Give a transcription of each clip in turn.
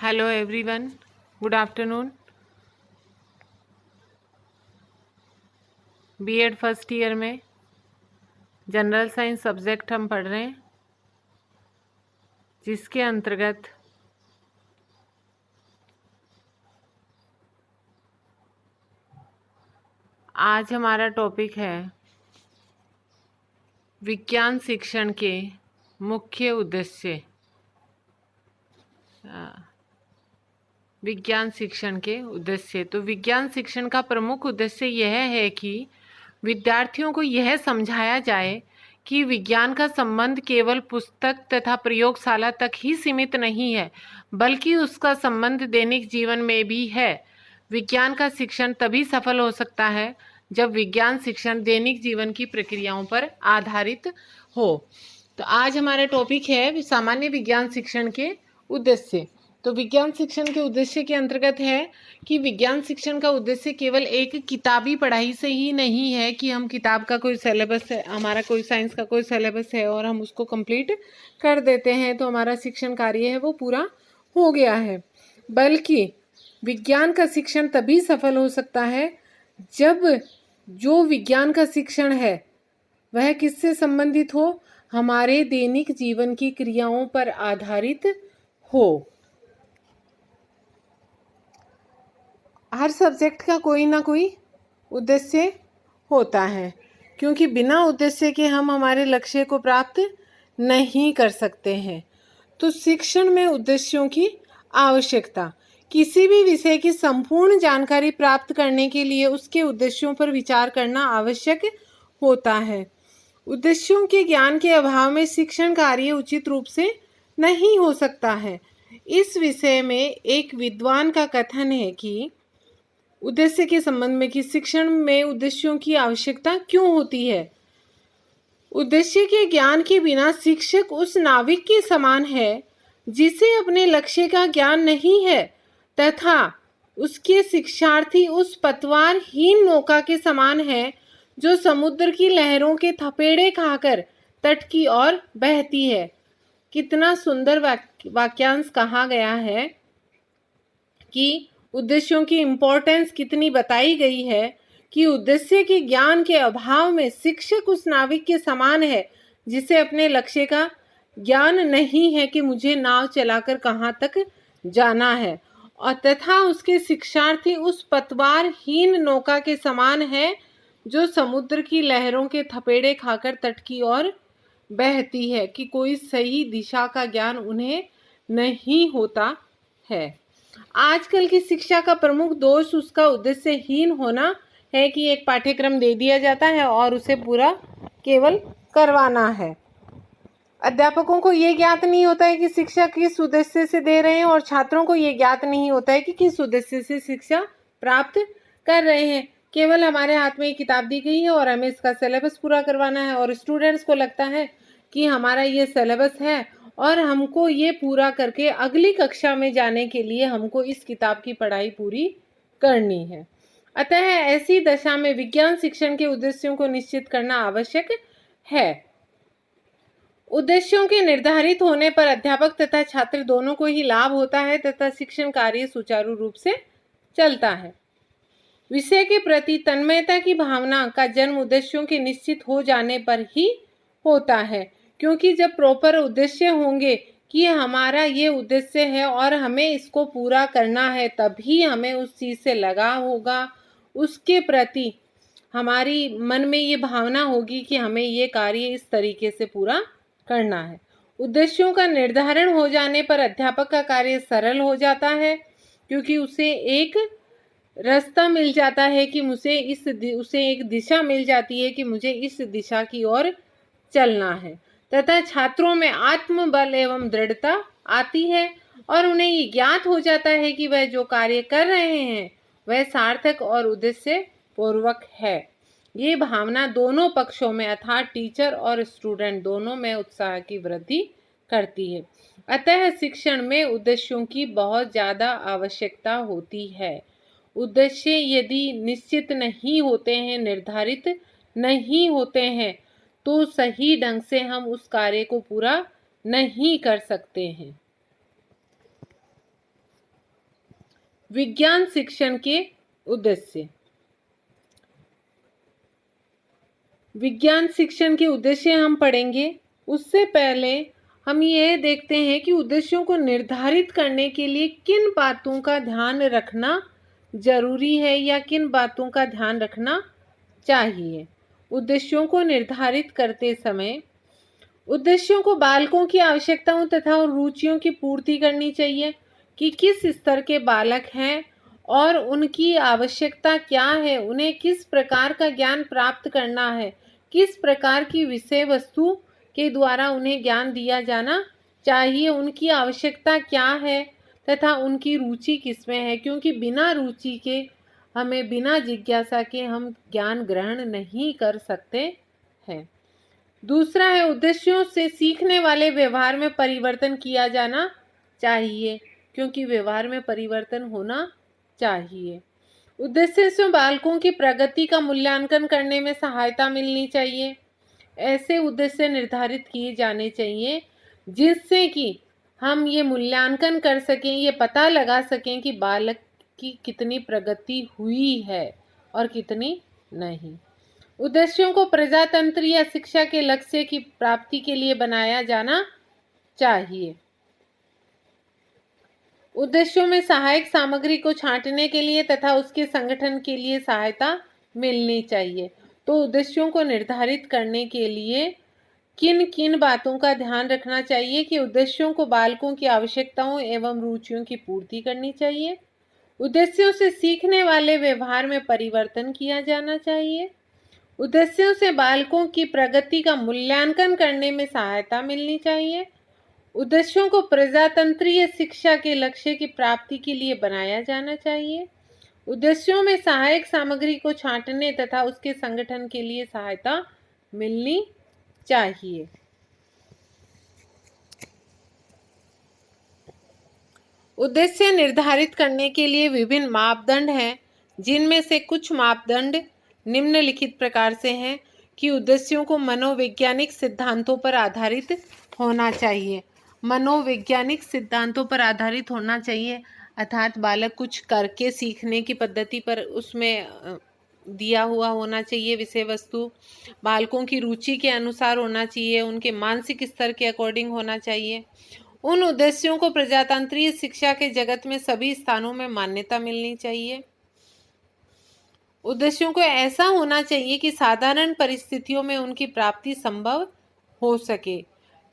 Hello everyone, good afternoon. B Ed first year में general science subject हम पढ़ रहे हैं, जिसके अंतर्गत आज हमारा टॉपिक है विज्ञान शिक्षण के मुख्य उद्देश्य। विज्ञान शिक्षण के उद्देश्य। तो विज्ञान शिक्षण का प्रमुख उद्देश्य यह है कि विद्यार्थियों को यह समझाया जाए कि विज्ञान का संबंध केवल पुस्तक तथा प्रयोगशाला तक ही सीमित नहीं है, बल्कि उसका संबंध दैनिक जीवन में भी है। विज्ञान का शिक्षण तभी सफल हो सकता है जब विज्ञान शिक्षण दैनिक जीवन की प्रक्रियाओं पर आधारित हो। तो आज हमारा टॉपिक है सामान्य विज्ञान शिक्षण के उद्देश्य। तो विज्ञान शिक्षण के उद्देश्य के अंतर्गत है कि विज्ञान शिक्षण का उद्देश्य केवल एक किताबी पढ़ाई से ही नहीं है कि हम किताब का कोई सिलेबस है, हमारा कोई साइंस का कोई सिलेबस है और हम उसको कंप्लीट कर देते हैं तो हमारा शिक्षण कार्य है वो पूरा हो गया है, बल्कि विज्ञान का शिक्षण तभी सफल हो सकता है जब जो विज्ञान का शिक्षण है वह किससे संबंधित हो, हमारे दैनिक जीवन की क्रियाओं पर आधारित हो। हर सब्जेक्ट का कोई ना कोई उद्देश्य होता है, क्योंकि बिना उद्देश्य के हम हमारे लक्ष्य को प्राप्त नहीं कर सकते हैं। तो शिक्षण में उद्देश्यों की आवश्यकता। किसी भी विषय की संपूर्ण जानकारी प्राप्त करने के लिए उसके उद्देश्यों पर विचार करना आवश्यक होता है। उद्देश्यों के ज्ञान के अभाव में शिक्षण कार्य उचित रूप से नहीं हो सकता है। इस विषय में एक विद्वान का कथन है कि उद्देश्य के संबंध में कि शिक्षण में उद्देश्यों की आवश्यकता क्यों होती है। उद्देश्य के ज्ञान के बिना शिक्षक उस नाविक के समान है जिसे अपने लक्ष्य का ज्ञान नहीं है, तथा उसके शिक्षार्थी उस पतवारहीन नौका के समान है जो समुद्र की लहरों के थपेड़े खाकर तट की ओर बहती है। कितना सुंदर वाक्यांश कहा गया है कि उद्देश्यों की इम्पोर्टेंस कितनी बताई गई है कि उद्देश्य के ज्ञान के अभाव में शिक्षक उस नाविक के समान है जिसे अपने लक्ष्य का ज्ञान नहीं है कि मुझे नाव चलाकर कहाँ तक जाना है, और तथा उसके शिक्षार्थी उस पतवारहीन नौका के समान है जो समुद्र की लहरों के थपेड़े खाकर तट की ओर बहती है, कि कोई सही दिशा का ज्ञान उन्हें नहीं होता है। आजकल की शिक्षा का प्रमुख दोष उसका उद्देश्यहीन होना है कि एक पाठ्यक्रम दे दिया जाता है और उसे पूरा केवल करवाना है। अध्यापकों को ये ज्ञात नहीं होता है कि शिक्षा किस उद्देश्य से दे रहे हैं और छात्रों को ये ज्ञात नहीं होता है कि किस उद्देश्य से शिक्षा प्राप्त कर रहे हैं। केवल हमारे हाथ में एक किताब दी गई है और हमें इसका सिलेबस पूरा करवाना है, और स्टूडेंट्स को लगता है कि हमारा ये सिलेबस है और हमको ये पूरा करके अगली कक्षा में जाने के लिए हमको इस किताब की पढ़ाई पूरी करनी है। अतः ऐसी दशा में विज्ञान शिक्षण के उद्देश्यों को निश्चित करना आवश्यक है। उद्देश्यों के निर्धारित होने पर अध्यापक तथा छात्र दोनों को ही लाभ होता है तथा शिक्षण कार्य सुचारू रूप से चलता है। विषय के प्रति तन्मयता की भावना का जन्म उद्देश्यों के निश्चित हो जाने पर ही होता है, क्योंकि जब प्रॉपर उद्देश्य होंगे कि हमारा ये उद्देश्य है और हमें इसको पूरा करना है, तभी हमें उस चीज़ से लगाव होगा, उसके प्रति हमारी मन में ये भावना होगी कि हमें ये कार्य इस तरीके से पूरा करना है। उद्देश्यों का निर्धारण हो जाने पर अध्यापक का कार्य सरल हो जाता है, क्योंकि उसे एक रास्ता मिल जाता है कि उसे एक दिशा मिल जाती है कि मुझे इस दिशा की ओर चलना है, तथा छात्रों में आत्मबल एवं दृढ़ता आती है और उन्हें ये ज्ञात हो जाता है कि वह जो कार्य कर रहे हैं वह सार्थक और उद्देश्य पूर्वक है। ये भावना दोनों पक्षों में अर्थात टीचर और स्टूडेंट दोनों में उत्साह की वृद्धि करती है। अतः शिक्षण में उद्देश्यों की बहुत ज़्यादा आवश्यकता होती है। उद्देश्य यदि निश्चित नहीं होते हैं, निर्धारित नहीं होते हैं, तो सही ढंग से हम उस कार्य को पूरा नहीं कर सकते हैं। विज्ञान शिक्षण के उद्देश्य। विज्ञान शिक्षण के उद्देश्य हम पढ़ेंगे। उससे पहले हम ये देखते हैं कि उद्देश्यों को निर्धारित करने के लिए किन बातों का ध्यान रखना जरूरी है या किन बातों का ध्यान रखना चाहिए। उद्देश्यों को निर्धारित करते समय उद्देश्यों को बालकों की आवश्यकताओं तथा रुचियों की पूर्ति करनी चाहिए कि किस स्तर के बालक हैं और उनकी आवश्यकता क्या है, उन्हें किस प्रकार का ज्ञान प्राप्त करना है, किस प्रकार की विषय वस्तु के द्वारा उन्हें ज्ञान दिया जाना चाहिए, उनकी आवश्यकता क्या है तथा उनकी रुचि किसमें है, क्योंकि बिना रुचि के हमें बिना जिज्ञासा के हम ज्ञान ग्रहण नहीं कर सकते हैं। दूसरा है उद्देश्यों से सीखने वाले व्यवहार में परिवर्तन किया जाना चाहिए, क्योंकि व्यवहार में परिवर्तन होना चाहिए। उद्देश्य से बालकों की प्रगति का मूल्यांकन करने में सहायता मिलनी चाहिए। ऐसे उद्देश्य निर्धारित किए जाने चाहिए जिससे कि हम ये मूल्यांकन कर सकें, ये पता लगा सकें कि बालक की कितनी प्रगति हुई है और कितनी नहीं। उद्देश्यों को प्रजातंत्र या शिक्षा के लक्ष्य की प्राप्ति के लिए बनाया जाना चाहिए। उद्देश्यों में सहायक सामग्री को छांटने के लिए तथा उसके संगठन के लिए सहायता मिलनी चाहिए। तो उद्देश्यों को निर्धारित करने के लिए किन किन बातों का ध्यान रखना चाहिए कि उद्देश्यों को बालकों की आवश्यकताओं एवं रुचियों की पूर्ति करनी चाहिए। उद्देश्यों से सीखने वाले व्यवहार में परिवर्तन किया जाना चाहिए। उद्देश्यों से बालकों की प्रगति का मूल्यांकन करने में सहायता मिलनी चाहिए। उद्देश्यों को प्रजातंत्रीय शिक्षा के लक्ष्य की प्राप्ति के लिए बनाया जाना चाहिए। उद्देश्यों में सहायक सामग्री को छांटने तथा उसके संगठन के लिए सहायता मिलनी चाहिए। उद्देश्य निर्धारित करने के लिए विभिन्न मापदंड हैं, जिनमें से कुछ मापदंड निम्नलिखित प्रकार से हैं कि उद्देश्यों को मनोवैज्ञानिक सिद्धांतों पर आधारित होना चाहिए। मनोवैज्ञानिक सिद्धांतों पर आधारित होना चाहिए अर्थात बालक कुछ करके सीखने की पद्धति पर उसमें दिया हुआ होना चाहिए विषय वस्तु। बालकों की रुचि के अनुसार होना चाहिए, उनके मानसिक स्तर के अकॉर्डिंग होना चाहिए। उन उद्देश्यों को प्रजातंत्रीय शिक्षा के जगत में सभी स्थानों में मान्यता मिलनी चाहिए। उद्देश्यों को ऐसा होना चाहिए कि साधारण परिस्थितियों में उनकी प्राप्ति संभव हो सके,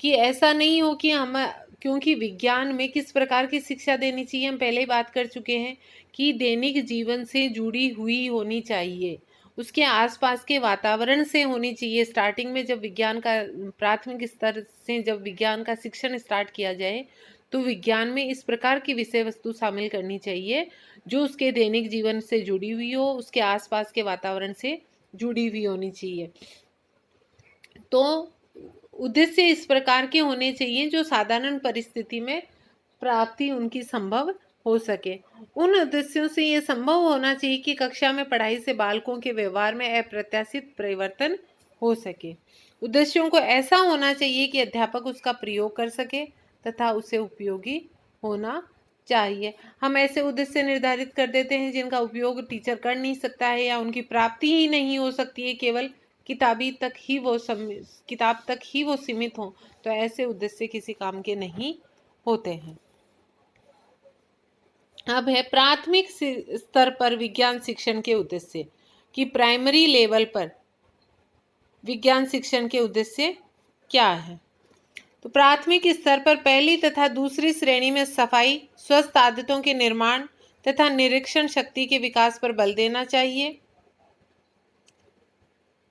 कि ऐसा नहीं हो कि हम, क्योंकि विज्ञान में किस प्रकार की शिक्षा देनी चाहिए हम पहले ही बात कर चुके हैं कि दैनिक जीवन से जुड़ी हुई होनी चाहिए, उसके आसपास के वातावरण से होनी चाहिए। स्टार्टिंग में जब विज्ञान का प्राथमिक स्तर से जब विज्ञान का शिक्षण स्टार्ट किया जाए तो विज्ञान में इस प्रकार की विषय वस्तु शामिल करनी चाहिए जो उसके दैनिक जीवन से जुड़ी हुई हो, उसके आसपास के वातावरण से जुड़ी हुई होनी चाहिए। तो उद्देश्य इस प्रकार के होने चाहिए जो साधारण परिस्थिति में प्राप्ति उनकी संभव हो सके। उन उद्देश्यों से यह संभव होना चाहिए कि कक्षा में पढ़ाई से बालकों के व्यवहार में अप्रत्याशित परिवर्तन हो सके। उद्देश्यों को ऐसा होना चाहिए कि अध्यापक उसका प्रयोग कर सके तथा उसे उपयोगी होना चाहिए। हम ऐसे उद्देश्य निर्धारित कर देते हैं जिनका उपयोग टीचर कर नहीं सकता है या उनकी प्राप्ति ही नहीं हो सकती है, केवल किताब तक ही वो सीमित हों, तो ऐसे उद्देश्य किसी काम के नहीं होते हैं। अब है प्राथमिक स्तर पर विज्ञान शिक्षण के उद्देश्य कि प्राइमरी लेवल पर विज्ञान शिक्षण के उद्देश्य क्या है। तो प्राथमिक स्तर पर पहली तथा दूसरी श्रेणी में सफाई, स्वस्थ आदतों के निर्माण तथा निरीक्षण शक्ति के विकास पर बल देना चाहिए।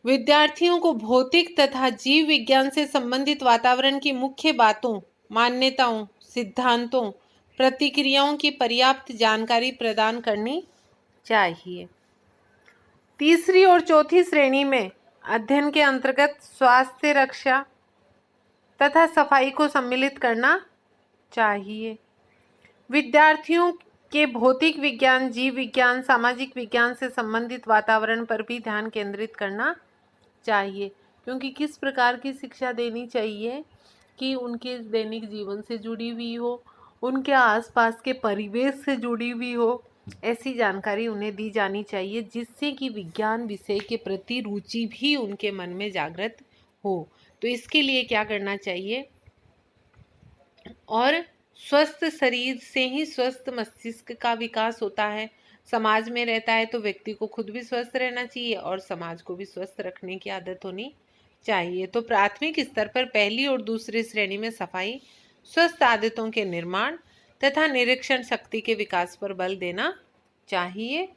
विद्यार्थियों को भौतिक तथा जीव विज्ञान से संबंधित वातावरण की मुख्य बातों, मान्यताओं, सिद्धांतों, प्रतिक्रियाओं की पर्याप्त जानकारी प्रदान करनी चाहिए। तीसरी और चौथी श्रेणी में अध्ययन के अंतर्गत स्वास्थ्य रक्षा तथा सफाई को सम्मिलित करना चाहिए। विद्यार्थियों के भौतिक विज्ञान, जीव विज्ञान, सामाजिक विज्ञान से संबंधित वातावरण पर भी ध्यान केंद्रित करना चाहिए, क्योंकि किस प्रकार की शिक्षा देनी चाहिए कि उनके दैनिक जीवन से जुड़ी हुई हो, उनके आसपास के परिवेश से जुड़ी हुई हो, ऐसी जानकारी उन्हें दी जानी चाहिए जिससे कि विज्ञान विषय के प्रति रुचि भी उनके मन में जागृत हो। तो इसके लिए क्या करना चाहिए? और स्वस्थ शरीर से ही स्वस्थ मस्तिष्क का विकास होता है। समाज में रहता है तो व्यक्ति को खुद भी स्वस्थ रहना चाहिए और समाज को भी स्वस्थ रखने की आदत होनी चाहिए। तो प्राथमिक स्तर पर पहली और दूसरी श्रेणी में सफाई, स्वस्थ आदतों के निर्माण तथा निरीक्षण शक्ति के विकास पर बल देना चाहिए।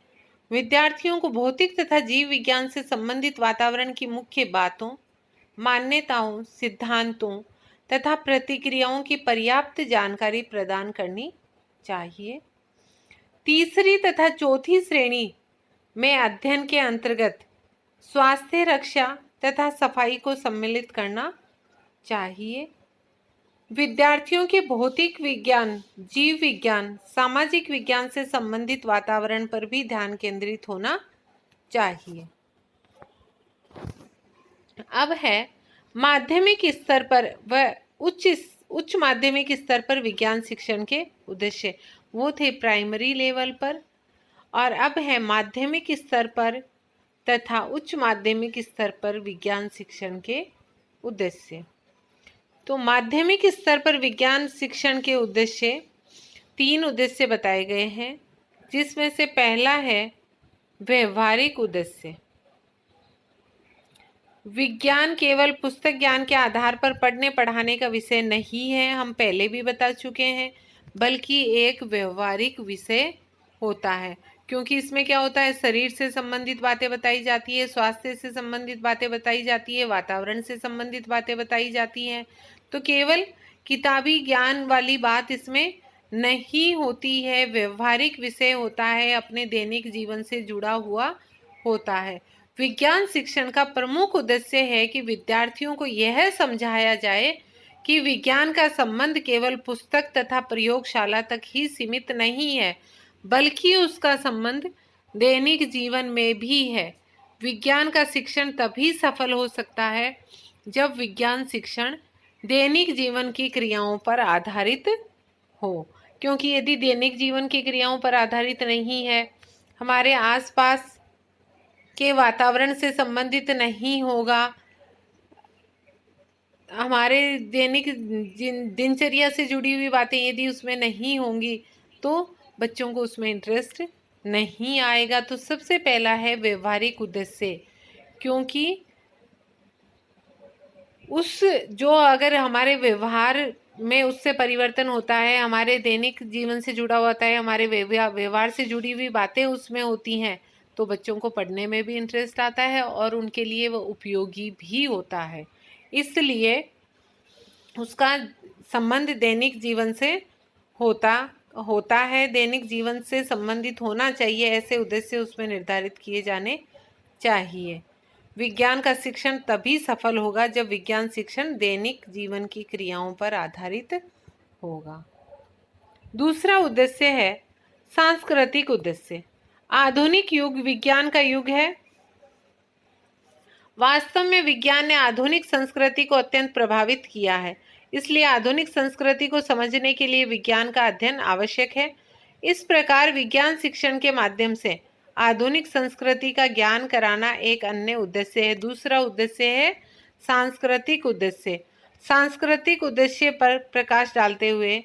विद्यार्थियों को भौतिक तथा जीव विज्ञान से संबंधित वातावरण की मुख्य बातों, मान्यताओं, सिद्धांतों तथा प्रतिक्रियाओं की पर्याप्त जानकारी प्रदान करनी चाहिए। तीसरी तथा चौथी श्रेणी में अध्ययन के अंतर्गत स्वास्थ्य रक्षा तथा सफाई को सम्मिलित करना चाहिए। विद्यार्थियों के भौतिक विज्ञान, जीव विज्ञान, सामाजिक विज्ञान से संबंधित वातावरण पर भी ध्यान केंद्रित होना चाहिए। अब है माध्यमिक स्तर पर व उच्च माध्यमिक स्तर पर विज्ञान शिक्षण के उद्देश्य। वो थे प्राइमरी लेवल पर, और अब है माध्यमिक स्तर पर तथा उच्च माध्यमिक स्तर पर विज्ञान शिक्षण के उद्देश्य। तो माध्यमिक स्तर पर विज्ञान शिक्षण के उद्देश्य, 3 उद्देश्य बताए गए हैं, जिसमें से पहला है व्यवहारिक उद्देश्य। विज्ञान केवल पुस्तक ज्ञान के आधार पर पढ़ने पढ़ाने का विषय नहीं है, हम पहले भी बता चुके हैं, बल्कि एक व्यवहारिक विषय होता है। क्योंकि इसमें क्या होता है, शरीर से संबंधित बातें बताई जाती है, स्वास्थ्य से संबंधित बातें बताई जाती है, वातावरण से संबंधित बातें बताई जाती हैं। तो केवल किताबी ज्ञान वाली बात इसमें नहीं होती है, व्यवहारिक विषय होता है, अपने दैनिक जीवन से जुड़ा हुआ होता है। विज्ञान शिक्षण का प्रमुख उद्देश्य है कि विद्यार्थियों को यह समझाया जाए कि विज्ञान का संबंध केवल पुस्तक तथा प्रयोगशाला तक ही सीमित नहीं है, बल्कि उसका संबंध दैनिक जीवन में भी है। विज्ञान का शिक्षण तभी सफल हो सकता है जब विज्ञान शिक्षण दैनिक जीवन की क्रियाओं पर आधारित हो। क्योंकि यदि दैनिक जीवन की क्रियाओं पर आधारित नहीं है, हमारे आसपास के वातावरण से संबंधित नहीं होगा, हमारे दैनिक दिनचर्या से जुड़ी हुई बातें यदि उसमें नहीं होंगी, तो बच्चों को उसमें इंटरेस्ट नहीं आएगा। तो सबसे पहला है व्यवहारिक उद्देश्य, क्योंकि उस जो अगर हमारे व्यवहार में उससे परिवर्तन होता है, हमारे दैनिक जीवन से जुड़ा होता है, हमारे व्यवहार से जुड़ी हुई बातें उसमें होती हैं, तो बच्चों को पढ़ने में भी इंटरेस्ट आता है और उनके लिए वो उपयोगी भी होता है। इसलिए उसका संबंध दैनिक जीवन से होता है, दैनिक जीवन से संबंधित होना चाहिए, ऐसे उद्देश्य उसमें निर्धारित किए जाने चाहिए। विज्ञान का शिक्षण तभी सफल होगा जब विज्ञान शिक्षण दैनिक जीवन की क्रियाओं पर आधारित होगा। दूसरा उद्देश्य है सांस्कृतिक उद्देश्य। आधुनिक युग विज्ञान का युग है। वास्तव में विज्ञान ने आधुनिक संस्कृति को अत्यंत प्रभावित किया है, इसलिए आधुनिक संस्कृति को समझने के लिए विज्ञान का अध्ययन आवश्यक है। इस प्रकार विज्ञान शिक्षण के माध्यम से आधुनिक संस्कृति का ज्ञान कराना एक अन्य उद्देश्य है। दूसरा उद्देश्य है सांस्कृतिक उद्देश्य। सांस्कृतिक उद्देश्य पर प्रकाश डालते हुए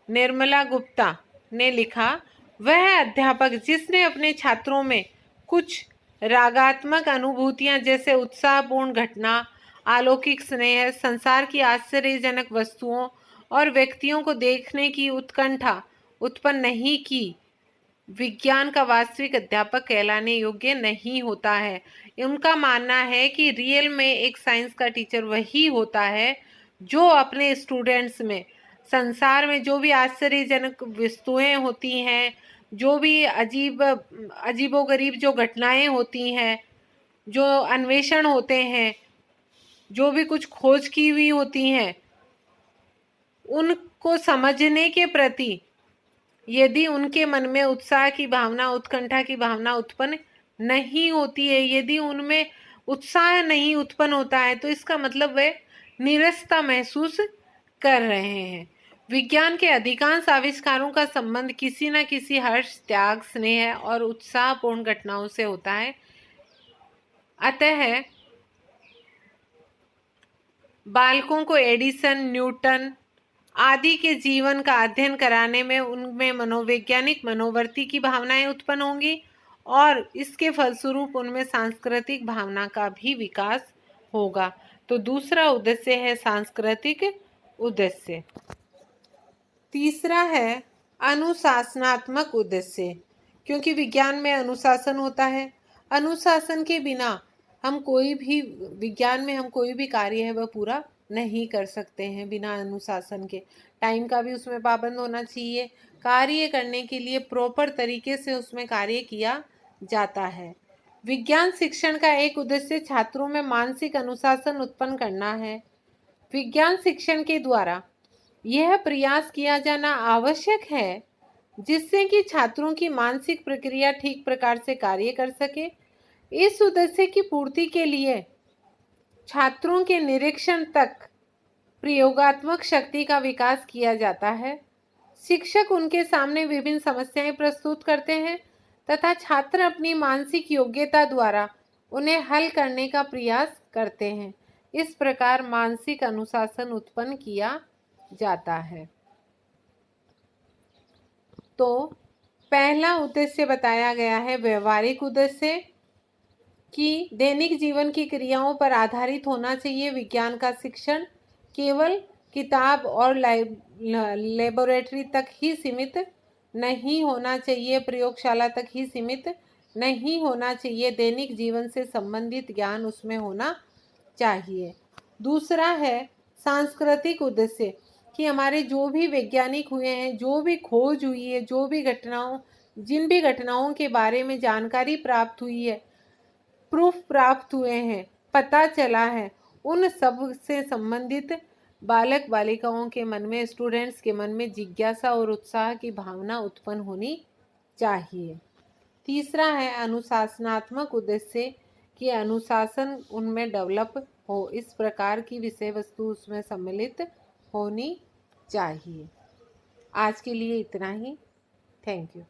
निर्मला गुप्ता ने लिखा, वह अध्यापक जिसने अपने छात्रों में कुछ रागात्मक अनुभूतियां जैसे उत्साहपूर्ण घटना, अलौकिक स्नेह, संसार की आश्चर्यजनक वस्तुओं और व्यक्तियों को देखने की उत्कंठा उत्पन्न नहीं की, विज्ञान का वास्तविक अध्यापक कहलाने योग्य नहीं होता है। उनका मानना है कि रियल में एक साइंस का टीचर वही होता है जो अपने स्टूडेंट्स में संसार में जो भी आश्चर्यजनक वस्तुएं होती हैं, जो भी अजीबोगरीब जो घटनाएं होती हैं, जो अन्वेषण होते हैं, जो भी कुछ खोज की हुई होती हैं, उनको समझने के प्रति यदि उनके मन में उत्साह की भावना, उत्कंठा की भावना उत्पन्न नहीं होती है, यदि उनमें उत्साह नहीं उत्पन्न होता है, तो इसका मतलब वे नीरसता महसूस कर रहे हैं। विज्ञान के अधिकांश आविष्कारों का संबंध किसी न किसी हर्ष, त्याग, स्नेह और उत्साहपूर्ण घटनाओं से होता है। अतः बालकों को एडिसन, न्यूटन आदि के जीवन का अध्ययन कराने में उनमें मनोवैज्ञानिक मनोवर्ती की भावनाएं उत्पन्न होंगी और इसके फलस्वरूप उनमें सांस्कृतिक भावना का भी विकास होगा। तो दूसरा उद्देश्य है सांस्कृतिक उद्देश्य। तीसरा है अनुशासनात्मक उद्देश्य, क्योंकि विज्ञान में अनुशासन होता है। अनुशासन के बिना हम कोई भी विज्ञान में हम कोई भी कार्य है वह पूरा नहीं कर सकते हैं बिना अनुशासन के। टाइम का भी उसमें पाबंद होना चाहिए। कार्य करने के लिए प्रॉपर तरीके से उसमें कार्य किया जाता है। विज्ञान शिक्षण का एक उद्देश्य छात्रों में मानसिक अनुशासन उत्पन्न करना है। विज्ञान शिक्षण के द्वारा यह प्रयास किया जाना आवश्यक है जिससे कि छात्रों की मानसिक प्रक्रिया ठीक प्रकार से कार्य कर सके। इस उद्देश्य की पूर्ति के लिए छात्रों के निरीक्षण तक प्रयोगात्मक शक्ति का विकास किया जाता है। शिक्षक उनके सामने विभिन्न समस्याएं प्रस्तुत करते हैं तथा छात्र अपनी मानसिक योग्यता द्वारा उन्हें हल करने का प्रयास करते हैं। इस प्रकार मानसिक अनुशासन उत्पन्न किया जाता है। तो पहला उद्देश्य बताया गया है व्यवहारिक उद्देश्य, कि दैनिक जीवन की क्रियाओं पर आधारित होना चाहिए विज्ञान का शिक्षण। केवल किताब और लेबोरेटरी तक ही सीमित नहीं होना चाहिए, प्रयोगशाला तक ही सीमित नहीं होना चाहिए, दैनिक जीवन से संबंधित ज्ञान उसमें होना चाहिए। दूसरा है सांस्कृतिक उद्देश्य, कि हमारे जो भी वैज्ञानिक हुए हैं, जो भी खोज हुई है, जो भी घटनाओं जिन भी घटनाओं के बारे में जानकारी प्राप्त हुई है, प्रूफ प्राप्त हुए हैं, पता चला है, उन सब से संबंधित बालक बालिकाओं के मन में, स्टूडेंट्स के मन में जिज्ञासा और उत्साह की भावना उत्पन्न होनी चाहिए। तीसरा है अनुशासनात्मक उद्देश्य, कि अनुशासन उनमें डेवलप हो, इस प्रकार की विषय वस्तु उसमें सम्मिलित होनी चाहिए। आज के लिए इतना ही। Thank you.